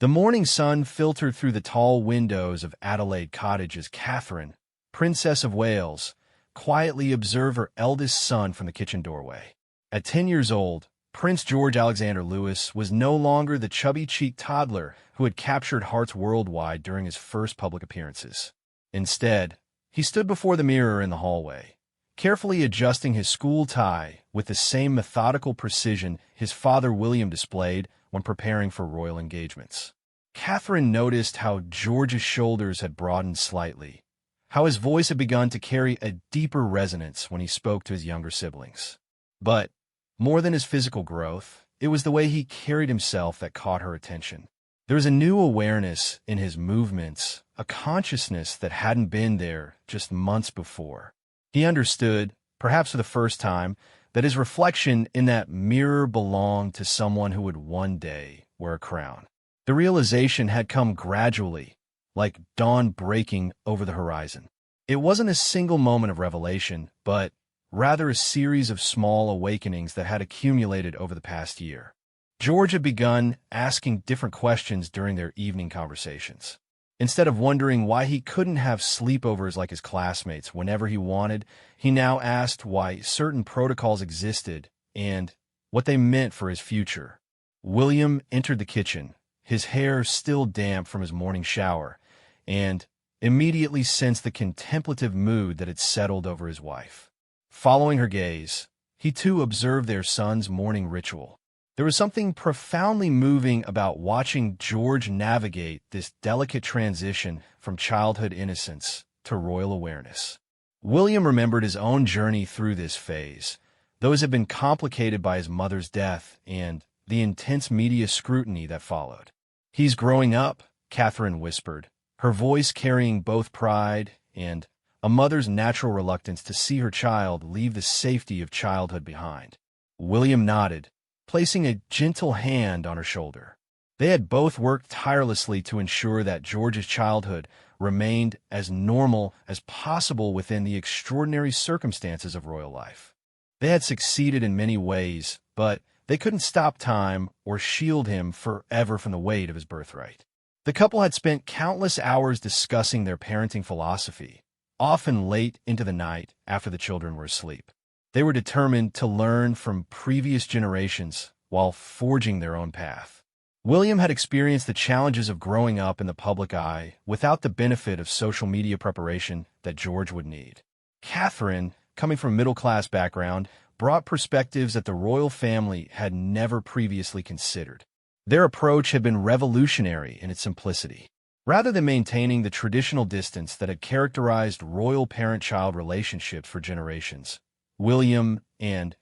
The morning sun filtered through the tall windows of Adelaide Cottage as Catherine, Princess of Wales, quietly observed her eldest son from the kitchen doorway. At 10 years old, Prince George Alexander Louis was no longer the chubby-cheeked toddler who had captured hearts worldwide during his first public appearances. Instead, he stood before the mirror in the hallway, carefully adjusting his school tie with the same methodical precision his father William displayed when preparing for royal engagements. Catherine noticed how George's shoulders had broadened slightly, how his voice had begun to carry a deeper resonance when he spoke to his younger siblings. But, more than his physical growth, it was the way he carried himself that caught her attention. There was a new awareness in his movements, a consciousness that hadn't been there just months before. He understood, perhaps for the first time, that his reflection in that mirror belonged to someone who would one day wear a crown. The realization had come gradually, like dawn breaking over the horizon. It wasn't a single moment of revelation, but rather a series of small awakenings that had accumulated over the past year. George had begun asking different questions during their evening conversations. Instead of wondering why he couldn't have sleepovers like his classmates whenever he wanted, he now asked why certain protocols existed and what they meant for his future. William entered the kitchen, his hair still damp from his morning shower, and immediately sensed the contemplative mood that had settled over his wife. Following her gaze, he too observed their son's morning ritual. There was something profoundly moving about watching George navigate this delicate transition from childhood innocence to royal awareness. William remembered his own journey through this phase. Those had been complicated by his mother's death and the intense media scrutiny that followed. "He's growing up," Catherine whispered, her voice carrying both pride and a mother's natural reluctance to see her child leave the safety of childhood behind. William nodded, placing a gentle hand on her shoulder. They had both worked tirelessly to ensure that George's childhood remained as normal as possible within the extraordinary circumstances of royal life. They had succeeded in many ways, but they couldn't stop time or shield him forever from the weight of his birthright. The couple had spent countless hours discussing their parenting philosophy, often late into the night after the children were asleep. They were determined to learn from previous generations while forging their own path. William had experienced the challenges of growing up in the public eye without the benefit of social media preparation that George would need. Catherine, coming from a middle-class background, brought perspectives that the royal family had never previously considered. Their approach had been revolutionary in its simplicity. Rather than maintaining the traditional distance that had characterized royal parent-child relationships for generations, William and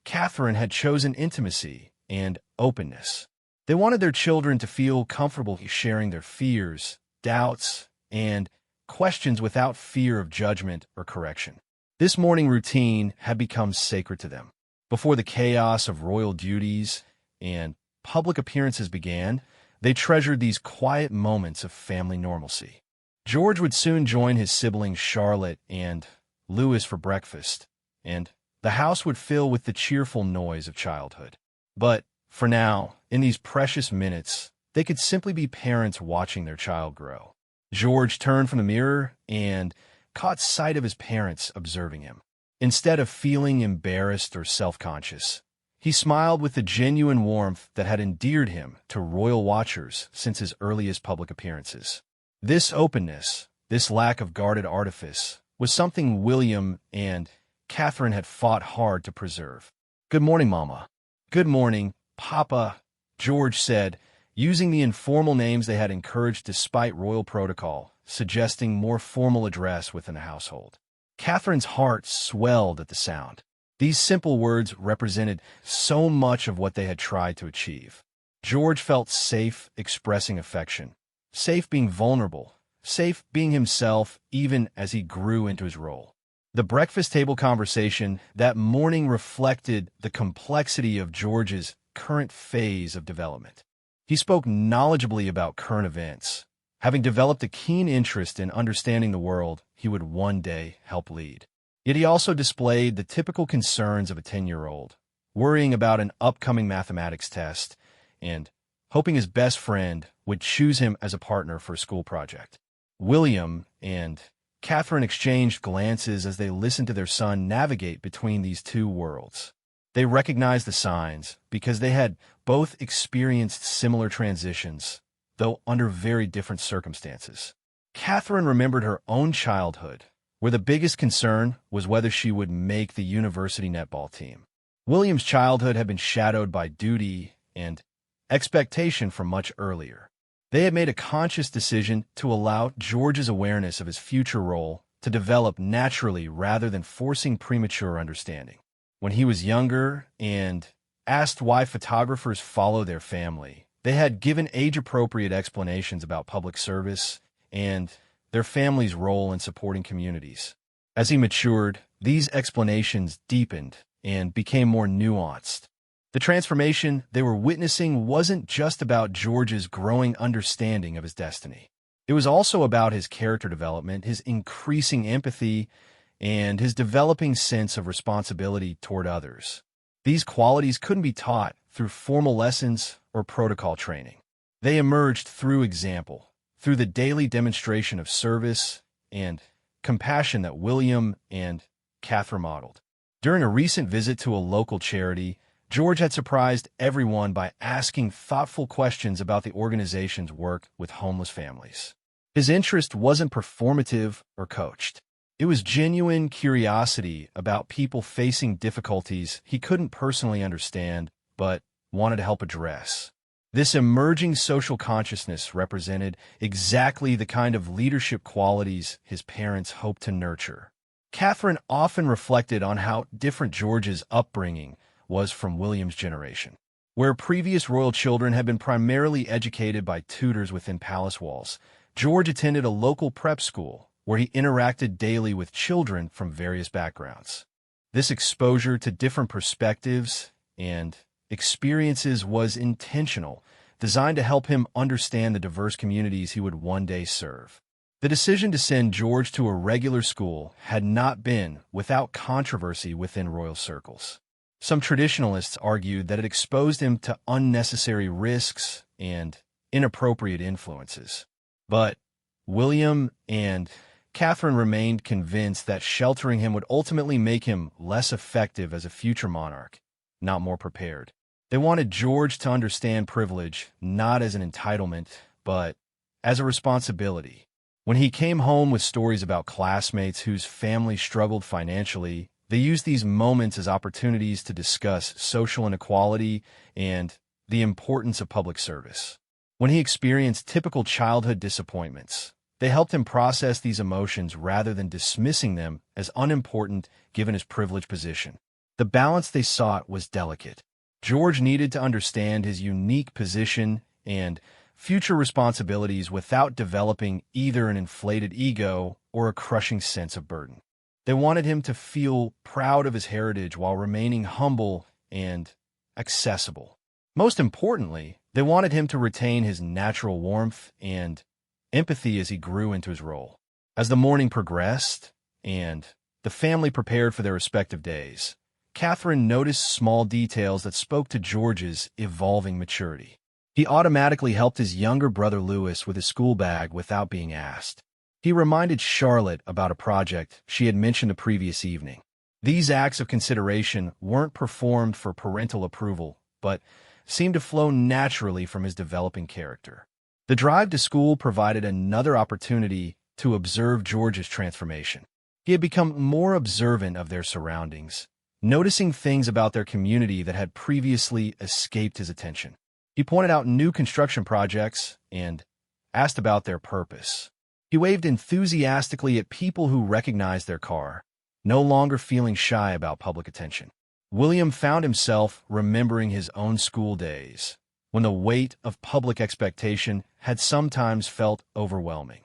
Catherine had chosen intimacy and openness. They wanted their children to feel comfortable sharing their fears, doubts, and questions without fear of judgment or correction. This morning routine had become sacred to them. Before the chaos of royal duties and public appearances began, they treasured these quiet moments of family normalcy. George would soon join his siblings Charlotte and Louis for breakfast, and the house would fill with the cheerful noise of childhood. But for now, in these precious minutes, they could simply be parents watching their child grow. George turned from the mirror and caught sight of his parents observing him. Instead of feeling embarrassed or self-conscious, he smiled with the genuine warmth that had endeared him to royal watchers since his earliest public appearances. This openness, this lack of guarded artifice, was something William and Catherine had fought hard to preserve. "Good morning, Mama." "Good morning, Papa," George said, using the informal names they had encouraged despite royal protocol, suggesting more formal address within the household. Catherine's heart swelled at the sound. These simple words represented so much of what they had tried to achieve. George felt safe expressing affection, safe being vulnerable, safe being himself even as he grew into his role. The breakfast table conversation that morning reflected the complexity of George's current phase of development. He spoke knowledgeably about current events, having developed a keen interest in understanding the world he would one day help lead. Yet he also displayed the typical concerns of a 10-year-old, worrying about an upcoming mathematics test and hoping his best friend would choose him as a partner for a school project. William and Catherine exchanged glances as they listened to their son navigate between these two worlds. They recognized the signs because they had both experienced similar transitions, though under very different circumstances. Catherine remembered her own childhood, where the biggest concern was whether she would make the university netball team. William's childhood had been shadowed by duty and expectation from much earlier. They had made a conscious decision to allow George's awareness of his future role to develop naturally rather than forcing premature understanding. When he was younger and asked why photographers follow their family, they had given age-appropriate explanations about public service and their family's role in supporting communities. As he matured, these explanations deepened and became more nuanced. The transformation they were witnessing wasn't just about George's growing understanding of his destiny. It was also about his character development, his increasing empathy, and his developing sense of responsibility toward others. These qualities couldn't be taught through formal lessons or protocol training. They emerged through example, through the daily demonstration of service and compassion that William and Catherine modeled. During a recent visit to a local charity, George had surprised everyone by asking thoughtful questions about the organization's work with homeless families. His interest wasn't performative or coached. It was genuine curiosity about people facing difficulties he couldn't personally understand, but wanted to help address. This emerging social consciousness represented exactly the kind of leadership qualities his parents hoped to nurture. Catherine often reflected on how different George's upbringing was from William's generation. Where previous royal children had been primarily educated by tutors within palace walls, George attended a local prep school where he interacted daily with children from various backgrounds. This exposure to different perspectives and experiences was intentional, designed to help him understand the diverse communities he would one day serve. The decision to send George to a regular school had not been without controversy within royal circles. Some traditionalists argued that it exposed him to unnecessary risks and inappropriate influences. But William and Catherine remained convinced that sheltering him would ultimately make him less effective as a future monarch, not more prepared. They wanted George to understand privilege not as an entitlement, but as a responsibility. When he came home with stories about classmates whose families struggled financially, they used these moments as opportunities to discuss social inequality and the importance of public service. When he experienced typical childhood disappointments, they helped him process these emotions rather than dismissing them as unimportant given his privileged position. The balance they sought was delicate. George needed to understand his unique position and future responsibilities without developing either an inflated ego or a crushing sense of burden. They wanted him to feel proud of his heritage while remaining humble and accessible. Most importantly, they wanted him to retain his natural warmth and empathy as he grew into his role. As the morning progressed and the family prepared for their respective days, Catherine noticed small details that spoke to George's evolving maturity. He automatically helped his younger brother Louis with his school bag without being asked. He reminded Charlotte about a project she had mentioned the previous evening. These acts of consideration weren't performed for parental approval, but seemed to flow naturally from his developing character. The drive to school provided another opportunity to observe George's transformation. He had become more observant of their surroundings, noticing things about their community that had previously escaped his attention. He pointed out new construction projects and asked about their purpose. He waved enthusiastically at people who recognized their car, no longer feeling shy about public attention. William found himself remembering his own school days, when the weight of public expectation had sometimes felt overwhelming.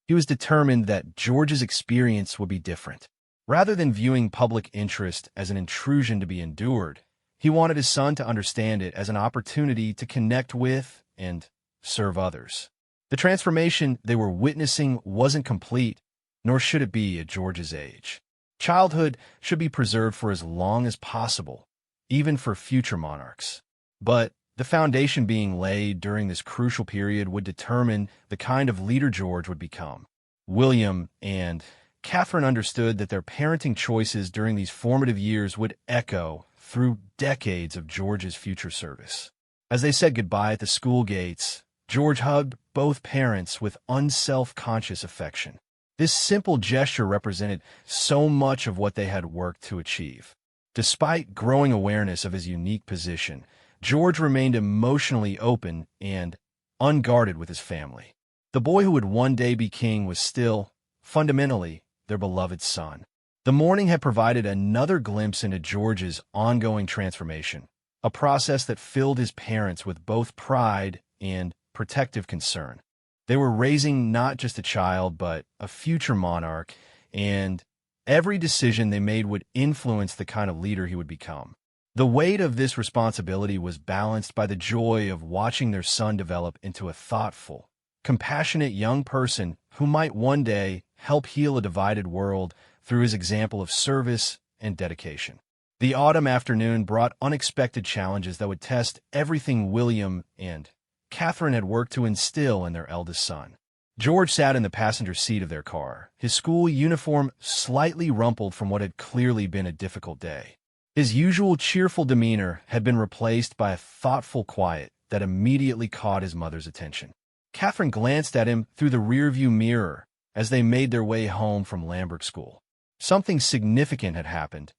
He was determined that George's experience would be different. Rather than viewing public interest as an intrusion to be endured, he wanted his son to understand it as an opportunity to connect with and serve others. The transformation they were witnessing wasn't complete, nor should it be at George's age. Childhood should be preserved for as long as possible, even for future monarchs. But The foundation being laid during this crucial period would determine the kind of leader George would become. William and Catherine understood that their parenting choices during these formative years would echo through decades of George's future service. As they said goodbye at the school gates, George hugged both parents with unself-conscious affection. This simple gesture represented so much of what they had worked to achieve. Despite growing awareness of his unique position, George remained emotionally open and unguarded with his family. The boy who would one day be king was still, fundamentally, their beloved son. The morning had provided another glimpse into George's ongoing transformation, a process that filled his parents with both pride and protective concern. They were raising not just a child, but a future monarch, and every decision they made would influence the kind of leader he would become. The weight of this responsibility was balanced by the joy of watching their son develop into a thoughtful, compassionate young person who might one day help heal a divided world through his example of service and dedication. The autumn afternoon brought unexpected challenges that would test everything William and Catherine had worked to instill in their eldest son. George sat in the passenger seat of their car, his school uniform slightly rumpled from what had clearly been a difficult day. His usual cheerful demeanor had been replaced by a thoughtful quiet that immediately caught his mother's attention. Catherine glanced at him through the rearview mirror as they made their way home from Lambert School. Something significant had happened,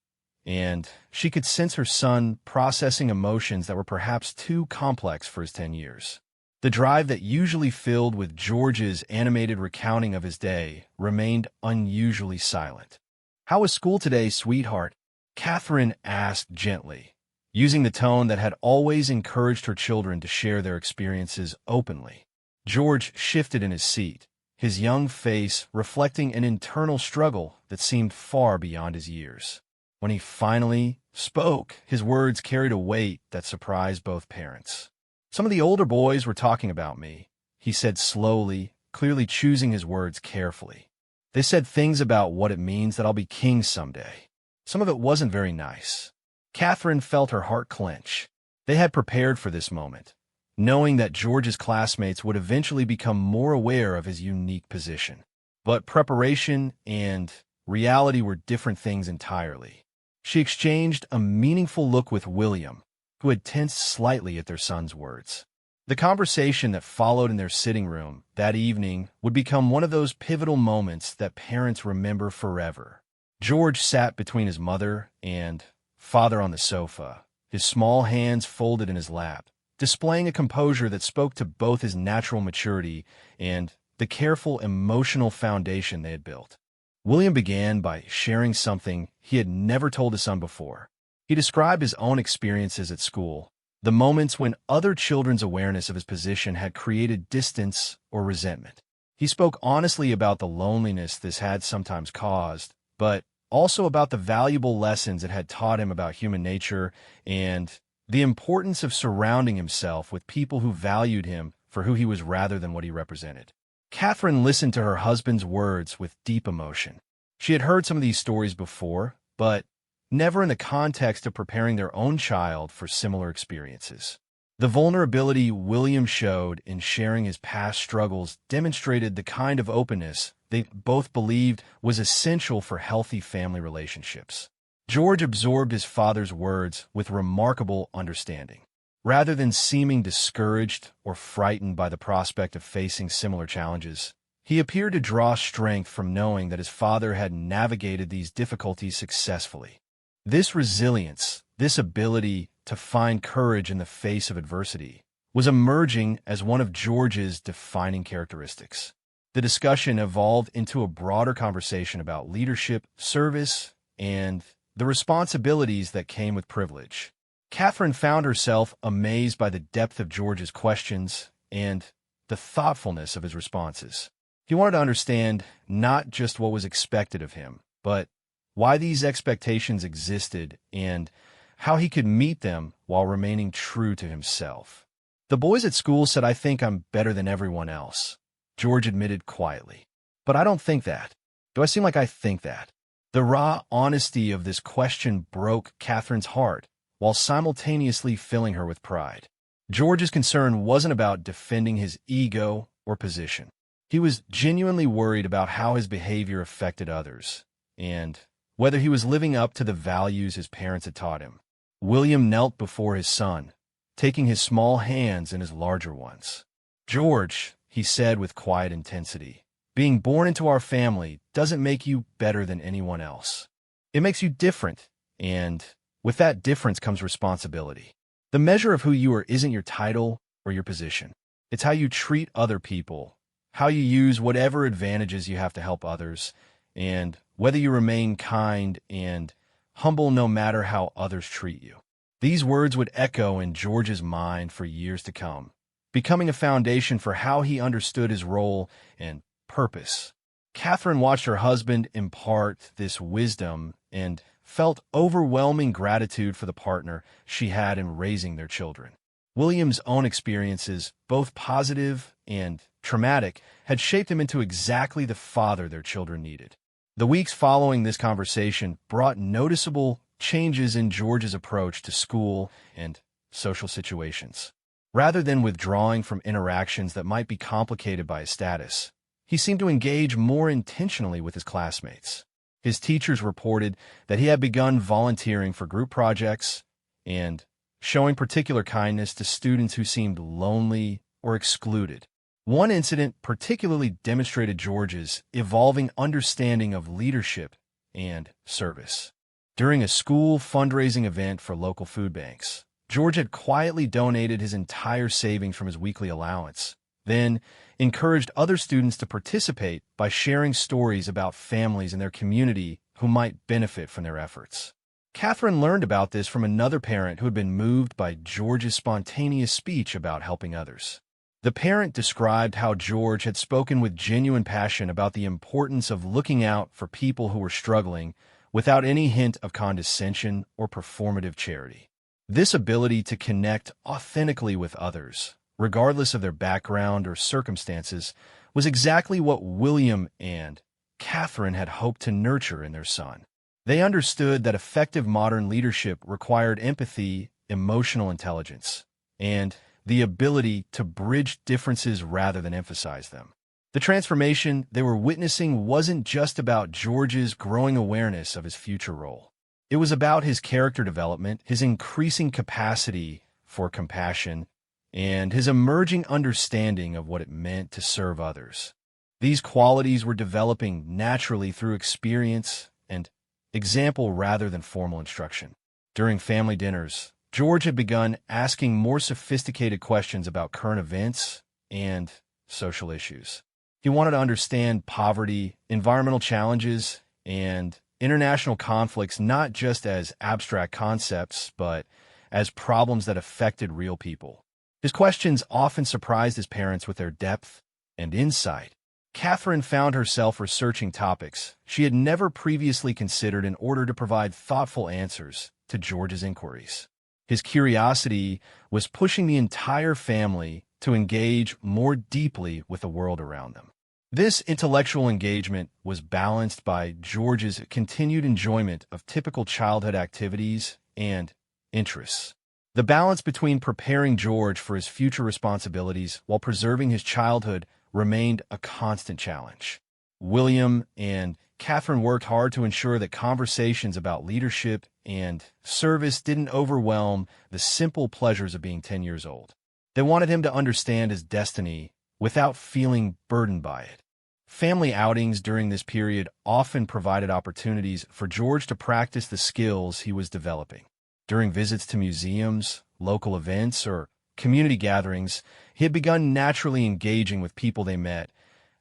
and she could sense her son processing emotions that were perhaps too complex for his 10 years. The drive that usually filled with George's animated recounting of his day remained unusually silent. "How was school today, sweetheart?" Catherine asked gently, using the tone that had always encouraged her children to share their experiences openly. George shifted in his seat, his young face reflecting an internal struggle that seemed far beyond his years. When he finally spoke, his words carried a weight that surprised both parents. "Some of the older boys were talking about me," he said slowly, clearly choosing his words carefully. "They said things about what it means that I'll be king someday. Some of it wasn't very nice." Catherine felt her heart clench. They had prepared for this moment, knowing that George's classmates would eventually become more aware of his unique position. But preparation and reality were different things entirely. She exchanged a meaningful look with William, who had tensed slightly at their son's words. The conversation that followed in their sitting room that evening would become one of those pivotal moments that parents remember forever. George sat between his mother and father on the sofa, his small hands folded in his lap, displaying a composure that spoke to both his natural maturity and the careful emotional foundation they had built. William began by sharing something he had never told his son before. He described his own experiences at school, the moments when other children's awareness of his position had created distance or resentment. He spoke honestly about the loneliness this had sometimes caused, but also about the valuable lessons it had taught him about human nature and the importance of surrounding himself with people who valued him for who he was rather than what he represented. Catherine listened to her husband's words with deep emotion. She had heard some of these stories before, but never in the context of preparing their own child for similar experiences. The vulnerability William showed in sharing his past struggles demonstrated the kind of openness they both believed was essential for healthy family relationships. George absorbed his father's words with remarkable understanding. Rather than seeming discouraged or frightened by the prospect of facing similar challenges, he appeared to draw strength from knowing that his father had navigated these difficulties successfully. This resilience, this ability to find courage in the face of adversity, was emerging as one of George's defining characteristics. The discussion evolved into a broader conversation about leadership, service, and the responsibilities that came with privilege. Catherine found herself amazed by the depth of George's questions and the thoughtfulness of his responses. He wanted to understand not just what was expected of him, but why these expectations existed and how he could meet them while remaining true to himself. "The boys at school said I think I'm better than everyone else," George admitted quietly. "But I don't think that. Do I seem like I think that?" The raw honesty of this question broke Catherine's heart, while simultaneously filling her with pride. George's concern wasn't about defending his ego or position. He was genuinely worried about how his behavior affected others, and whether he was living up to the values his parents had taught him. William knelt before his son, taking his small hands in his larger ones. "George," he said with quiet intensity, "being born into our family doesn't make you better than anyone else. It makes you different, and with that difference comes responsibility. The measure of who you are isn't your title or your position. It's how you treat other people, how you use whatever advantages you have to help others, and whether you remain kind and humble no matter how others treat you." These words would echo in George's mind for years to come, becoming a foundation for how he understood his role and purpose. Catherine watched her husband impart this wisdom and felt overwhelming gratitude for the partner she had in raising their children. William's own experiences, both positive and traumatic, had shaped him into exactly the father their children needed. The weeks following this conversation brought noticeable changes in George's approach to school and social situations. Rather than withdrawing from interactions that might be complicated by his status, he seemed to engage more intentionally with his classmates. His teachers reported that he had begun volunteering for group projects and showing particular kindness to students who seemed lonely or excluded. One incident particularly demonstrated George's evolving understanding of leadership and service. During a school fundraising event for local food banks, George had quietly donated his entire savings from his weekly allowance, then encouraged other students to participate by sharing stories about families in their community who might benefit from their efforts. Catherine learned about this from another parent who had been moved by George's spontaneous speech about helping others. The parent described how George had spoken with genuine passion about the importance of looking out for people who were struggling without any hint of condescension or performative charity. This ability to connect authentically with others, regardless of their background or circumstances, was exactly what William and Catherine had hoped to nurture in their son. They understood that effective modern leadership required empathy, emotional intelligence, and the ability to bridge differences rather than emphasize them. The transformation they were witnessing wasn't just about George's growing awareness of his future role. It was about his character development, his increasing capacity for compassion, and his emerging understanding of what it meant to serve others. These qualities were developing naturally through experience and example rather than formal instruction. During family dinners, George had begun asking more sophisticated questions about current events and social issues. He wanted to understand poverty, environmental challenges, and international conflicts not just as abstract concepts, but as problems that affected real people. His questions often surprised his parents with their depth and insight. Catherine found herself researching topics she had never previously considered in order to provide thoughtful answers to George's inquiries. His curiosity was pushing the entire family to engage more deeply with the world around them. This intellectual engagement was balanced by George's continued enjoyment of typical childhood activities and interests. The balance between preparing George for his future responsibilities while preserving his childhood remained a constant challenge. William and Catherine worked hard to ensure that conversations about leadership and service didn't overwhelm the simple pleasures of being 10 years old. They wanted him to understand his destiny without feeling burdened by it. Family outings during this period often provided opportunities for George to practice the skills he was developing. During visits to museums, local events, or community gatherings, he had begun naturally engaging with people they met,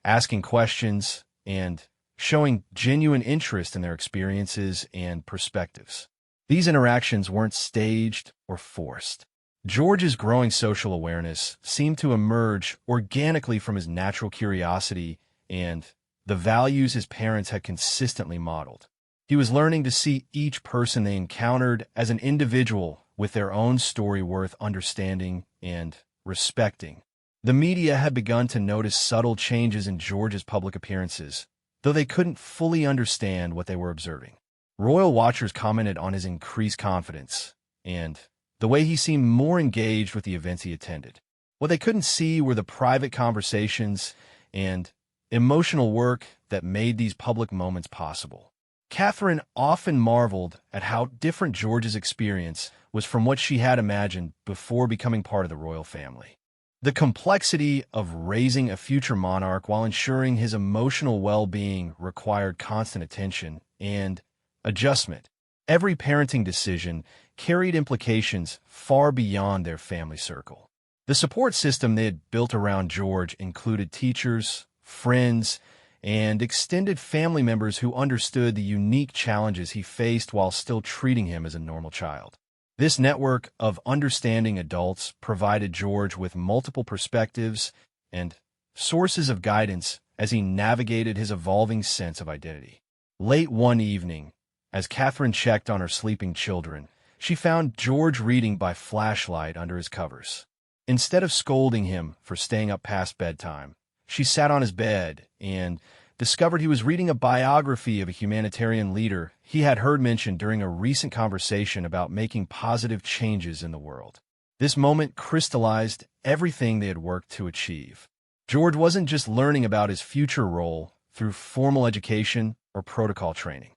asking questions, and showing genuine interest in their experiences and perspectives. These interactions weren't staged or forced. George's growing social awareness seemed to emerge organically from his natural curiosity and the values his parents had consistently modeled. He was learning to see each person they encountered as an individual with their own story worth understanding and respecting. The media had begun to notice subtle changes in George's public appearances, though they couldn't fully understand what they were observing. Royal watchers commented on his increased confidence and the way he seemed more engaged with the events he attended. What they couldn't see were the private conversations and emotional work that made these public moments possible. Catherine often marveled at how different George's experience was from what she had imagined before becoming part of the royal family. The complexity of raising a future monarch while ensuring his emotional well-being required constant attention and adjustment. Every parenting decision carried implications far beyond their family circle. The support system they had built around George included teachers, friends, and extended family members who understood the unique challenges he faced while still treating him as a normal child. This network of understanding adults provided George with multiple perspectives and sources of guidance as he navigated his evolving sense of identity. Late one evening, as Catherine checked on her sleeping children, she found George reading by flashlight under his covers. Instead of scolding him for staying up past bedtime, she sat on his bed and discovered he was reading a biography of a humanitarian leader he had heard mentioned during a recent conversation about making positive changes in the world. This moment crystallized everything they had worked to achieve. George wasn't just learning about his future role through formal education or protocol training.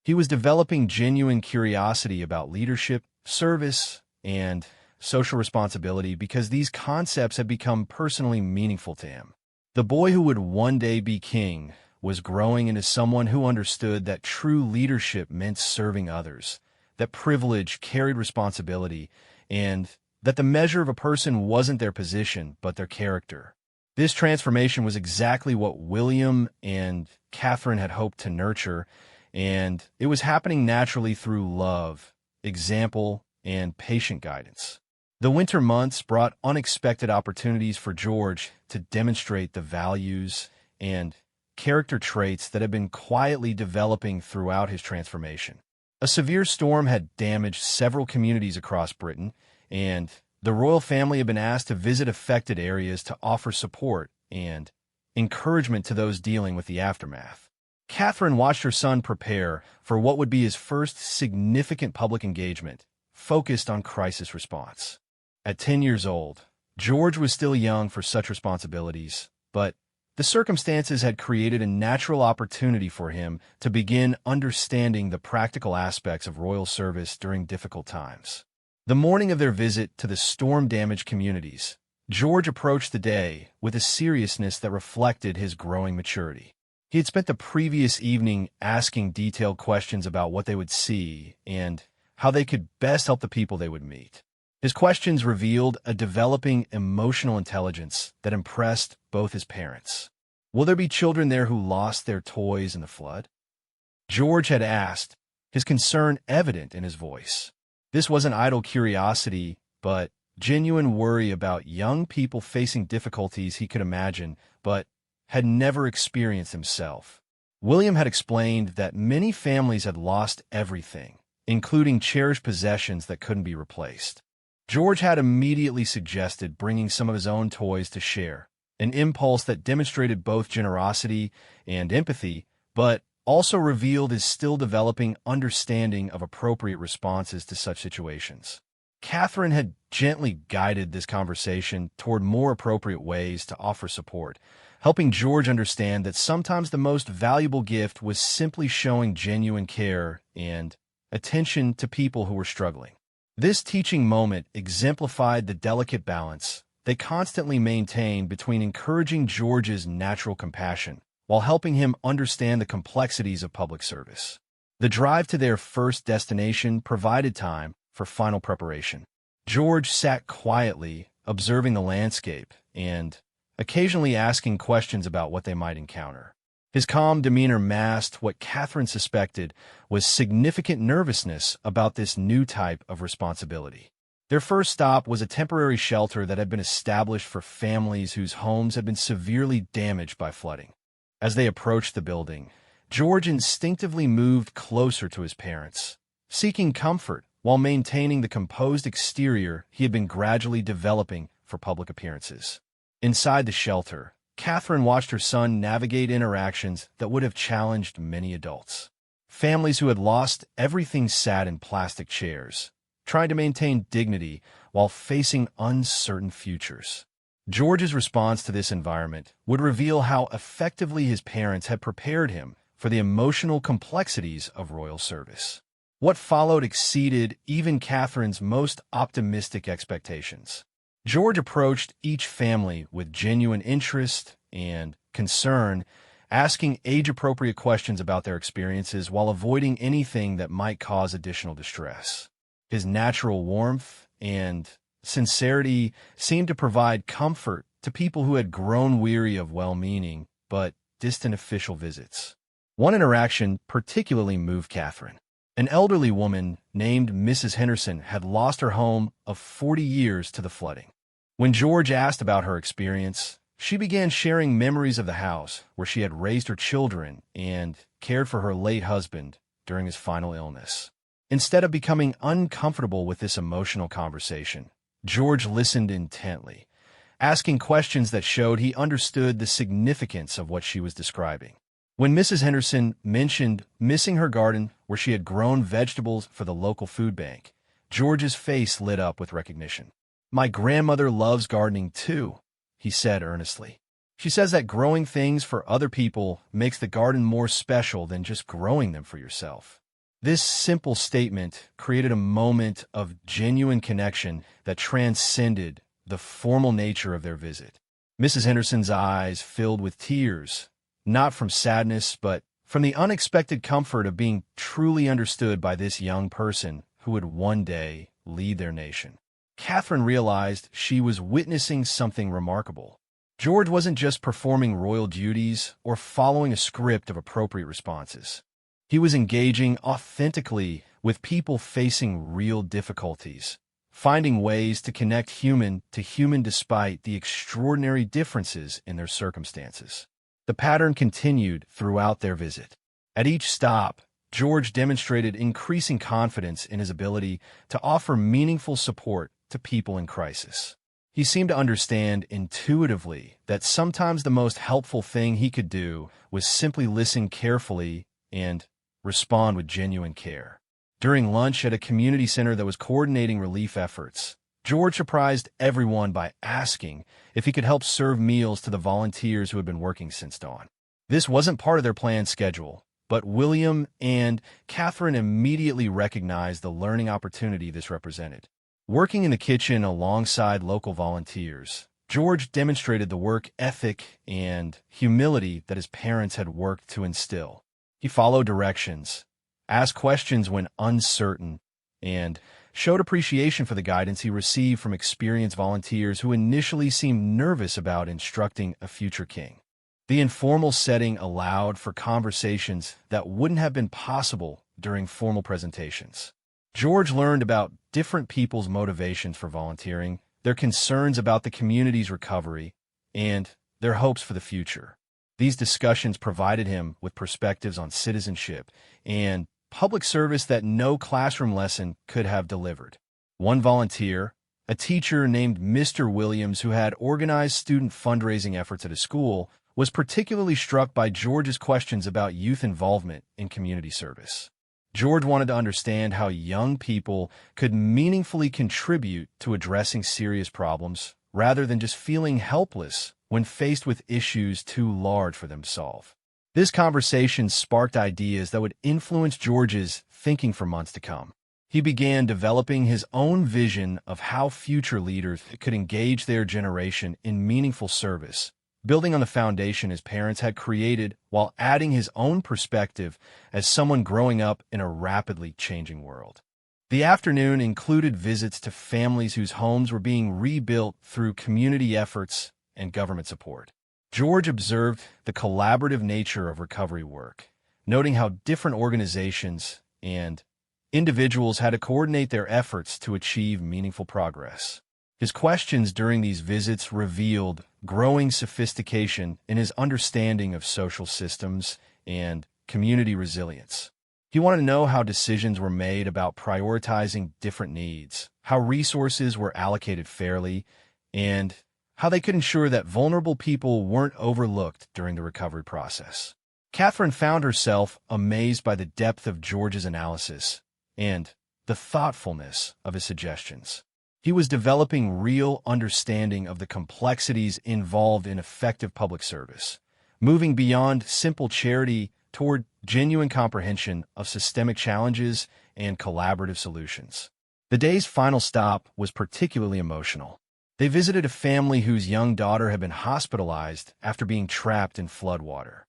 He was developing genuine curiosity about leadership, service, and social responsibility because these concepts had become personally meaningful to him. The boy who would one day be king was growing into someone who understood that true leadership meant serving others, that privilege carried responsibility, and that the measure of a person wasn't their position, but their character. This transformation was exactly what William and Catherine had hoped to nurture, and it was happening naturally through love, example, and patient guidance. The winter months brought unexpected opportunities for George to demonstrate the values and character traits that had been quietly developing throughout his transformation. A severe storm had damaged several communities across Britain, and the royal family had been asked to visit affected areas to offer support and encouragement to those dealing with the aftermath. Catherine watched her son prepare for what would be his first significant public engagement, focused on crisis response. At 10 years old, George was still young for such responsibilities, but the circumstances had created a natural opportunity for him to begin understanding the practical aspects of royal service during difficult times. The morning of their visit to the storm-damaged communities, George approached the day with a seriousness that reflected his growing maturity. He had spent the previous evening asking detailed questions about what they would see and how they could best help the people they would meet. His questions revealed a developing emotional intelligence that impressed both his parents. Will there be children there who lost their toys in the flood? George had asked, his concern evident in his voice. This wasn't idle curiosity, but genuine worry about young people facing difficulties he could imagine, but had never experienced himself. William had explained that many families had lost everything, including cherished possessions that couldn't be replaced. George had immediately suggested bringing some of his own toys to share, an impulse that demonstrated both generosity and empathy, but also revealed his still developing understanding of appropriate responses to such situations. Catherine had gently guided this conversation toward more appropriate ways to offer support, helping George understand that sometimes the most valuable gift was simply showing genuine care and attention to people who were struggling. This teaching moment exemplified the delicate balance they constantly maintained between encouraging George's natural compassion while helping him understand the complexities of public service. The drive to their first destination provided time for final preparation. George sat quietly, observing the landscape and occasionally asking questions about what they might encounter. His calm demeanor masked what Catherine suspected was significant nervousness about this new type of responsibility. Their first stop was a temporary shelter that had been established for families whose homes had been severely damaged by flooding. As they approached the building, George instinctively moved closer to his parents, seeking comfort while maintaining the composed exterior he had been gradually developing for public appearances. Inside the shelter, Catherine watched her son navigate interactions that would have challenged many adults. Families who had lost everything sat in plastic chairs, trying to maintain dignity while facing uncertain futures. George's response to this environment would reveal how effectively his parents had prepared him for the emotional complexities of royal service. What followed exceeded even Catherine's most optimistic expectations. George approached each family with genuine interest and concern, asking age-appropriate questions about their experiences while avoiding anything that might cause additional distress. His natural warmth and sincerity seemed to provide comfort to people who had grown weary of well-meaning but distant official visits. One interaction particularly moved Catherine. An elderly woman named Mrs. Henderson had lost her home of 40 years to the flooding. When George asked about her experience, she began sharing memories of the house where she had raised her children and cared for her late husband during his final illness. Instead of becoming uncomfortable with this emotional conversation, George listened intently, asking questions that showed he understood the significance of what she was describing. When Mrs. Henderson mentioned missing her garden where she had grown vegetables for the local food bank, George's face lit up with recognition. "My grandmother loves gardening too," he said earnestly. "She says that growing things for other people makes the garden more special than just growing them for yourself." This simple statement created a moment of genuine connection that transcended the formal nature of their visit. Mrs. Henderson's eyes filled with tears, not from sadness, but from the unexpected comfort of being truly understood by this young person who would one day lead their nation. Catherine realized she was witnessing something remarkable. George wasn't just performing royal duties or following a script of appropriate responses. He was engaging authentically with people facing real difficulties, finding ways to connect human to human despite the extraordinary differences in their circumstances. The pattern continued throughout their visit. At each stop, George demonstrated increasing confidence in his ability to offer meaningful support to people in crisis. He seemed to understand intuitively that sometimes the most helpful thing he could do was simply listen carefully and respond with genuine care. During lunch at a community center that was coordinating relief efforts, George surprised everyone by asking if he could help serve meals to the volunteers who had been working since dawn. This wasn't part of their planned schedule, but William and Catherine immediately recognized the learning opportunity this represented. Working in the kitchen alongside local volunteers, George demonstrated the work ethic and humility that his parents had worked to instill. He followed directions, asked questions when uncertain, and showed appreciation for the guidance he received from experienced volunteers who initially seemed nervous about instructing a future king. The informal setting allowed for conversations that wouldn't have been possible during formal presentations. George learned about different people's motivations for volunteering, their concerns about the community's recovery, and their hopes for the future. These discussions provided him with perspectives on citizenship and public service that no classroom lesson could have delivered. One volunteer, a teacher named Mr. Williams who had organized student fundraising efforts at his school, was particularly struck by George's questions about youth involvement in community service. George wanted to understand how young people could meaningfully contribute to addressing serious problems rather than just feeling helpless when faced with issues too large for them to solve. This conversation sparked ideas that would influence George's thinking for months to come. He began developing his own vision of how future leaders could engage their generation in meaningful service, building on the foundation his parents had created while adding his own perspective as someone growing up in a rapidly changing world. The afternoon included visits to families whose homes were being rebuilt through community efforts and government support. George observed the collaborative nature of recovery work, noting how different organizations and individuals had to coordinate their efforts to achieve meaningful progress. His questions during these visits revealed growing sophistication in his understanding of social systems and community resilience. He wanted to know how decisions were made about prioritizing different needs, how resources were allocated fairly, and how they could ensure that vulnerable people weren't overlooked during the recovery process. Catherine found herself amazed by the depth of George's analysis and the thoughtfulness of his suggestions. He was developing real understanding of the complexities involved in effective public service, moving beyond simple charity toward genuine comprehension of systemic challenges and collaborative solutions. The day's final stop was particularly emotional. They visited a family whose young daughter had been hospitalized after being trapped in floodwater.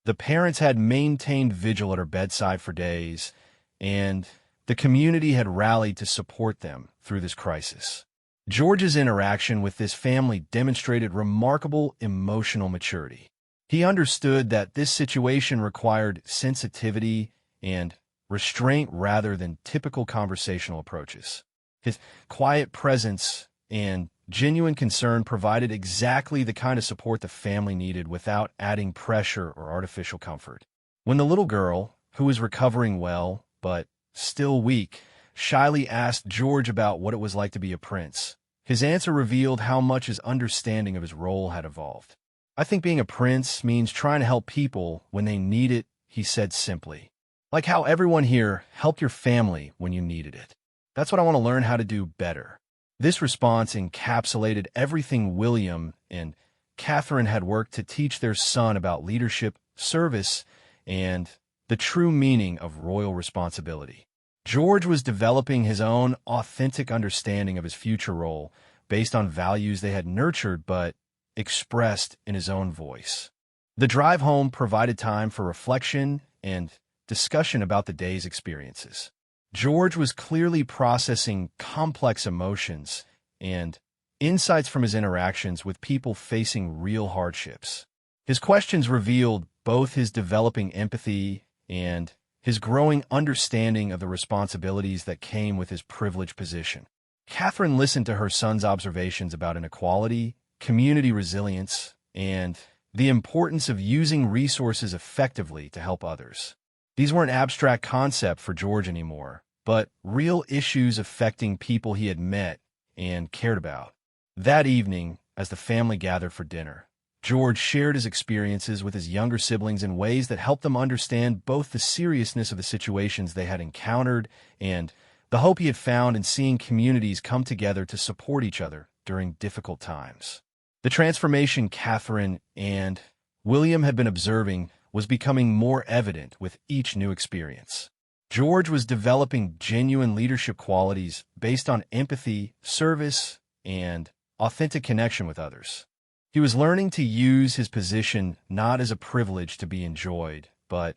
The parents had maintained vigil at her bedside for days, and the community had rallied to support them through this crisis. George's interaction with this family demonstrated remarkable emotional maturity. He understood that this situation required sensitivity and restraint rather than typical conversational approaches. His quiet presence and genuine concern provided exactly the kind of support the family needed without adding pressure or artificial comfort. When the little girl, who was recovering well but still weak, shyly asked George about what it was like to be a prince, his answer revealed how much his understanding of his role had evolved. "I think being a prince means trying to help people when they need it," he said simply. "Like how everyone here helped your family when you needed it. That's what I want to learn how to do better." This response encapsulated everything William and Catherine had worked to teach their son about leadership, service, and the true meaning of royal responsibility. George was developing his own authentic understanding of his future role based on values they had nurtured but expressed in his own voice. The drive home provided time for reflection and discussion about the day's experiences. George was clearly processing complex emotions and insights from his interactions with people facing real hardships. His questions revealed both his developing empathy and his growing understanding of the responsibilities that came with his privileged position. Catherine listened to her son's observations about inequality, community resilience, and the importance of using resources effectively to help others. These weren't abstract concepts for George anymore, but real issues affecting people he had met and cared about. That evening, as the family gathered for dinner, George shared his experiences with his younger siblings in ways that helped them understand both the seriousness of the situations they had encountered and the hope he had found in seeing communities come together to support each other during difficult times. The transformation Catherine and William had been observing was becoming more evident with each new experience. George was developing genuine leadership qualities based on empathy, service, and authentic connection with others. He was learning to use his position not as a privilege to be enjoyed, but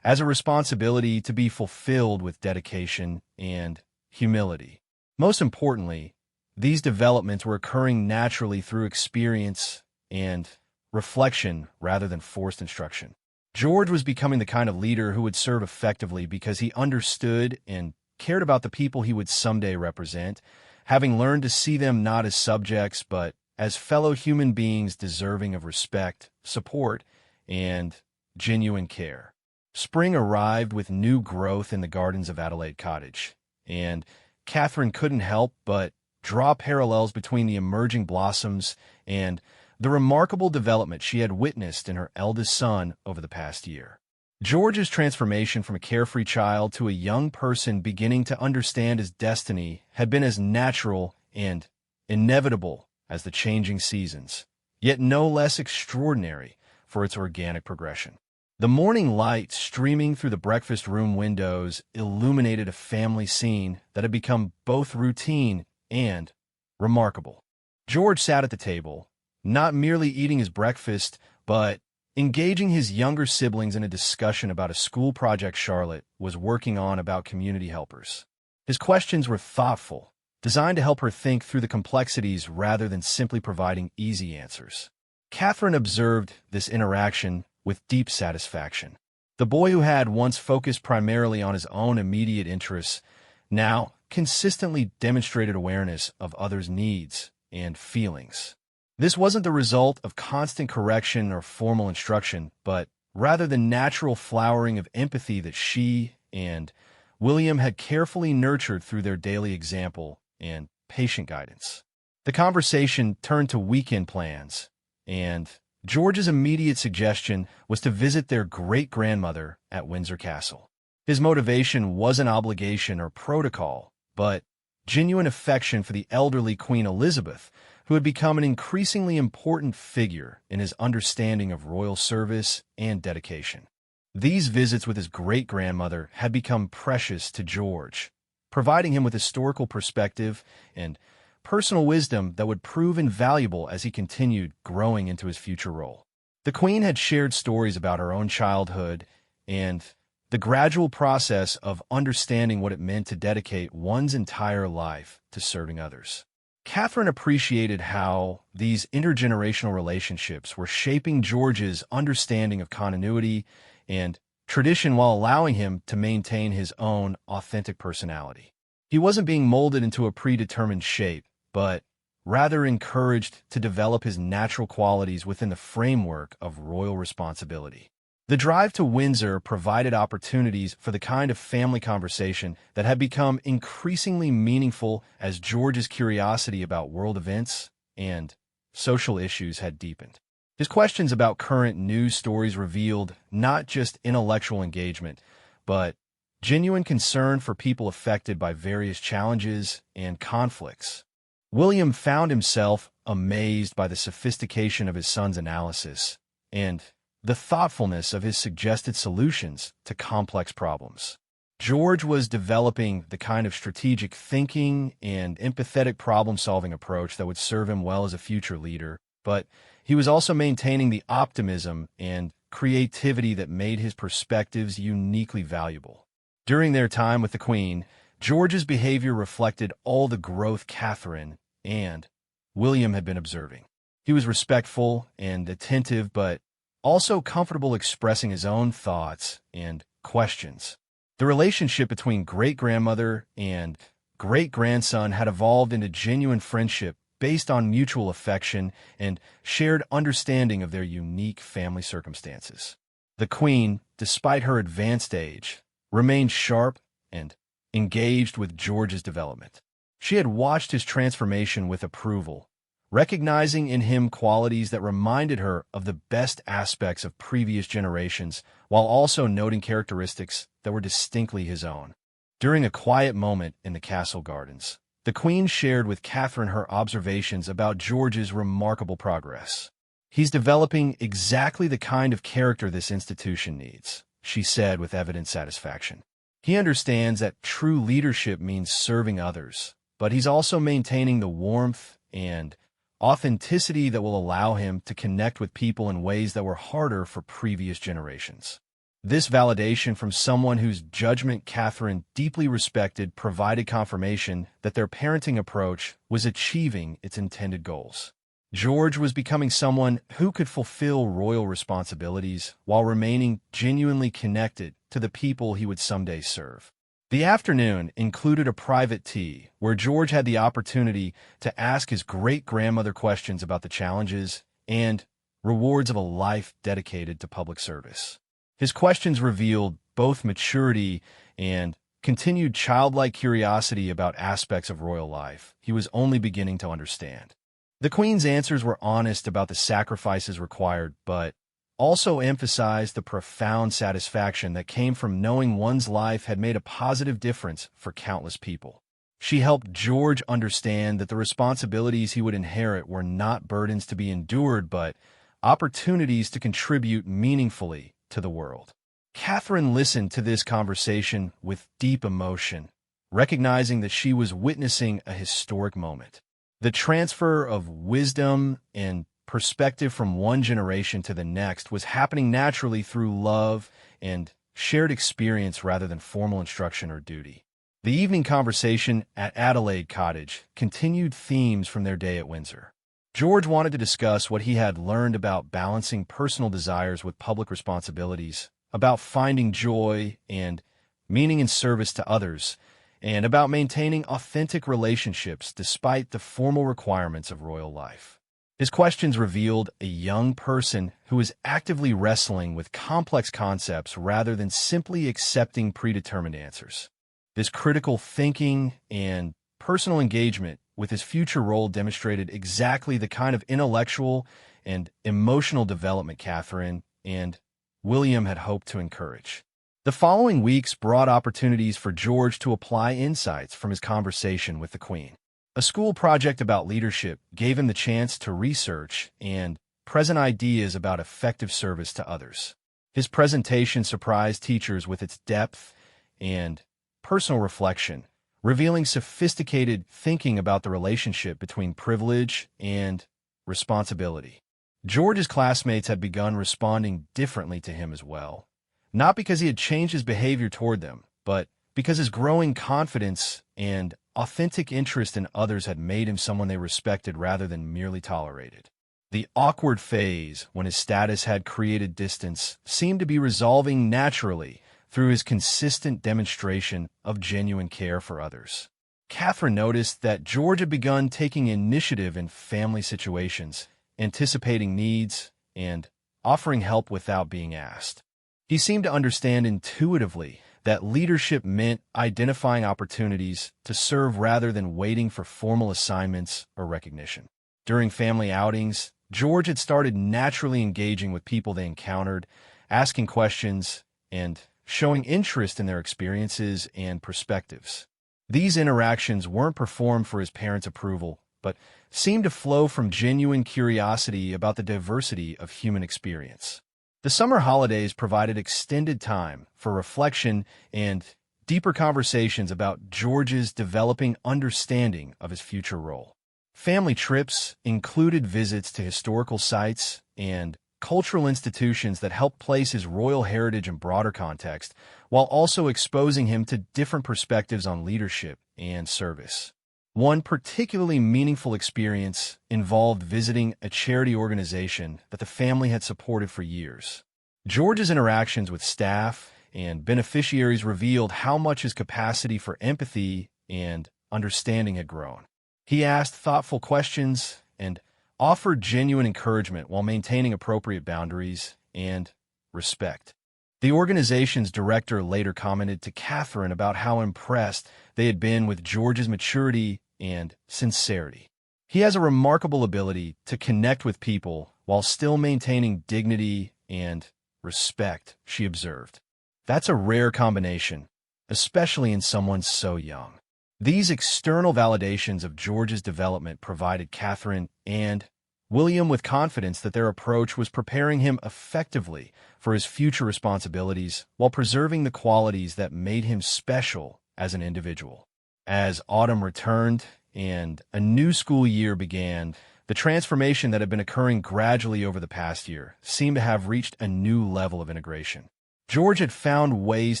as a responsibility to be fulfilled with dedication and humility. Most importantly, these developments were occurring naturally through experience and reflection rather than forced instruction. George was becoming the kind of leader who would serve effectively because he understood and cared about the people he would someday represent, having learned to see them not as subjects but as fellow human beings deserving of respect, support, and genuine care. Spring arrived with new growth in the gardens of Adelaide Cottage, and Catherine couldn't help but draw parallels between the emerging blossoms and the remarkable development she had witnessed in her eldest son over the past year. George's transformation from a carefree child to a young person beginning to understand his destiny had been as natural and inevitable as the changing seasons, yet no less extraordinary for its organic progression. The morning light streaming through the breakfast room windows illuminated a family scene that had become both routine and remarkable. George sat at the table, not merely eating his breakfast, but engaging his younger siblings in a discussion about a school project Charlotte was working on about community helpers. His questions were thoughtful, designed to help her think through the complexities rather than simply providing easy answers. Catherine observed this interaction with deep satisfaction. The boy who had once focused primarily on his own immediate interests now consistently demonstrated awareness of others' needs and feelings. This wasn't the result of constant correction or formal instruction, but rather the natural flowering of empathy that she and William had carefully nurtured through their daily example and patient guidance. The conversation turned to weekend plans, and George's immediate suggestion was to visit their great-grandmother at Windsor Castle. His motivation wasn't obligation or protocol, but genuine affection for the elderly Queen Elizabeth, who had become an increasingly important figure in his understanding of royal service and dedication. These visits with his great-grandmother had become precious to George, providing him with historical perspective and personal wisdom that would prove invaluable as he continued growing into his future role. The Queen had shared stories about her own childhood and the gradual process of understanding what it meant to dedicate one's entire life to serving others. Catherine appreciated how these intergenerational relationships were shaping George's understanding of continuity and tradition while allowing him to maintain his own authentic personality. He wasn't being molded into a predetermined shape, but rather encouraged to develop his natural qualities within the framework of royal responsibility. The drive to Windsor provided opportunities for the kind of family conversation that had become increasingly meaningful as George's curiosity about world events and social issues had deepened. His questions about current news stories revealed not just intellectual engagement, but genuine concern for people affected by various challenges and conflicts. William found himself amazed by the sophistication of his son's analysis and the thoughtfulness of his suggested solutions to complex problems. George was developing the kind of strategic thinking and empathetic problem-solving approach that would serve him well as a future leader, but he was also maintaining the optimism and creativity that made his perspectives uniquely valuable. During their time with the Queen, George's behavior reflected all the growth Catherine and William had been observing. He was respectful and attentive, but also comfortable expressing his own thoughts and questions. The relationship between great-grandmother and great-grandson had evolved into genuine friendship based on mutual affection and shared understanding of their unique family circumstances. The Queen, despite her advanced age, remained sharp and engaged with George's development. She had watched his transformation with approval, recognizing in him qualities that reminded her of the best aspects of previous generations, while also noting characteristics that were distinctly his own. During a quiet moment in the castle gardens, the Queen shared with Catherine her observations about George's remarkable progress. "He's developing exactly the kind of character this institution needs," she said with evident satisfaction. "He understands that true leadership means serving others, but he's also maintaining the warmth and authenticity that will allow him to connect with people in ways that were harder for previous generations." This validation from someone whose judgment Catherine deeply respected provided confirmation that their parenting approach was achieving its intended goals. George was becoming someone who could fulfill royal responsibilities while remaining genuinely connected to the people he would someday serve. The afternoon included a private tea where George had the opportunity to ask his great-grandmother questions about the challenges and rewards of a life dedicated to public service. His questions revealed both maturity and continued childlike curiosity about aspects of royal life he was only beginning to understand. The Queen's answers were honest about the sacrifices required, but also emphasized the profound satisfaction that came from knowing one's life had made a positive difference for countless people. She helped George understand that the responsibilities he would inherit were not burdens to be endured, but opportunities to contribute meaningfully to the world. Catherine listened to this conversation with deep emotion, recognizing that she was witnessing a historic moment. The transfer of wisdom and perspective from one generation to the next was happening naturally through love and shared experience rather than formal instruction or duty. The evening conversation at Adelaide Cottage continued themes from their day at Windsor. George wanted to discuss what he had learned about balancing personal desires with public responsibilities, about finding joy and meaning in service to others, and about maintaining authentic relationships despite the formal requirements of royal life. His questions revealed a young person who was actively wrestling with complex concepts rather than simply accepting predetermined answers. This critical thinking and personal engagement with his future role demonstrated exactly the kind of intellectual and emotional development Catherine and William had hoped to encourage. The following weeks brought opportunities for George to apply insights from his conversation with the Queen. A school project about leadership gave him the chance to research and present ideas about effective service to others. His presentation surprised teachers with its depth and personal reflection, revealing sophisticated thinking about the relationship between privilege and responsibility. George's classmates had begun responding differently to him as well, not because he had changed his behavior toward them, but because his growing confidence and authentic interest in others had made him someone they respected rather than merely tolerated. The awkward phase, when his status had created distance, seemed to be resolving naturally through his consistent demonstration of genuine care for others. Catherine noticed that George had begun taking initiative in family situations, anticipating needs and offering help without being asked. He seemed to understand intuitively that leadership meant identifying opportunities to serve rather than waiting for formal assignments or recognition. During family outings, George had started naturally engaging with people they encountered, asking questions, and showing interest in their experiences and perspectives. These interactions weren't performed for his parents' approval, but seemed to flow from genuine curiosity about the diversity of human experience. The summer holidays provided extended time for reflection and deeper conversations about George's developing understanding of his future role. Family trips included visits to historical sites and cultural institutions that helped place his royal heritage in broader context, while also exposing him to different perspectives on leadership and service. One particularly meaningful experience involved visiting a charity organization that the family had supported for years. George's interactions with staff and beneficiaries revealed how much his capacity for empathy and understanding had grown. He asked thoughtful questions and offered genuine encouragement while maintaining appropriate boundaries and respect. The organization's director later commented to Catherine about how impressed they had been with George's maturity and sincerity. He has a remarkable ability to connect with people while still maintaining dignity and respect, she observed. That's a rare combination, especially in someone so young. These external validations of George's development provided Catherine and William with confidence that their approach was preparing him effectively for his future responsibilities while preserving the qualities that made him special as an individual. As autumn returned and a new school year began, the transformation that had been occurring gradually over the past year seemed to have reached a new level of integration. George had found ways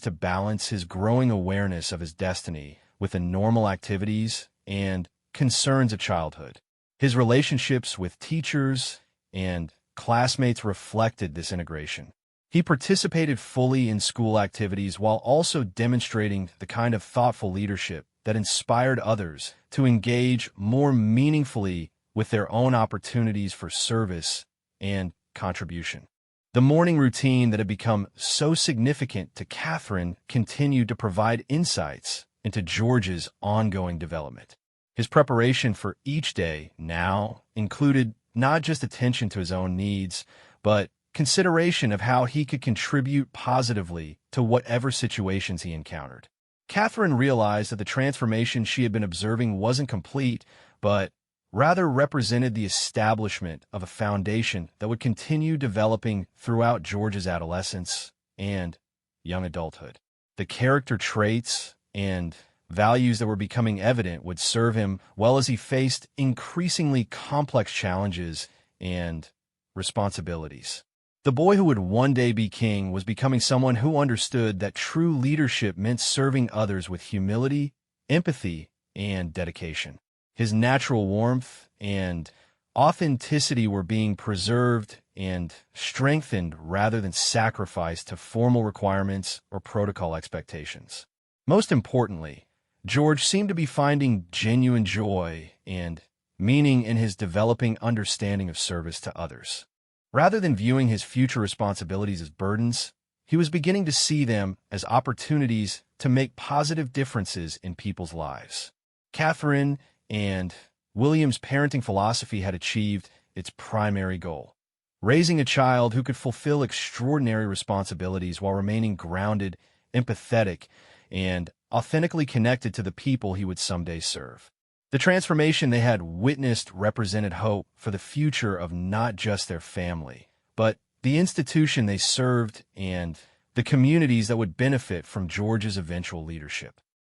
to balance his growing awareness of his destiny with the normal activities and concerns of childhood. His relationships with teachers and classmates reflected this integration. He participated fully in school activities while also demonstrating the kind of thoughtful leadership that inspired others to engage more meaningfully with their own opportunities for service and contribution. The morning routine that had become so significant to Catherine continued to provide insights into George's ongoing development. His preparation for each day now included not just attention to his own needs, but consideration of how he could contribute positively to whatever situations he encountered. Catherine realized that the transformation she had been observing wasn't complete, but rather represented the establishment of a foundation that would continue developing throughout George's adolescence and young adulthood. The character traits and values that were becoming evident would serve him well as he faced increasingly complex challenges and responsibilities. The boy who would one day be king was becoming someone who understood that true leadership meant serving others with humility, empathy, and dedication. His natural warmth and authenticity were being preserved and strengthened rather than sacrificed to formal requirements or protocol expectations. Most importantly, George seemed to be finding genuine joy and meaning in his developing understanding of service to others. Rather than viewing his future responsibilities as burdens, he was beginning to see them as opportunities to make positive differences in people's lives. Catherine and William's parenting philosophy had achieved its primary goal: raising a child who could fulfill extraordinary responsibilities while remaining grounded empathetic, and authentically connected to the people he would someday serve. The transformation they had witnessed represented hope for the future of not just their family, but the institution they served and the communities that would benefit from George's eventual leadership.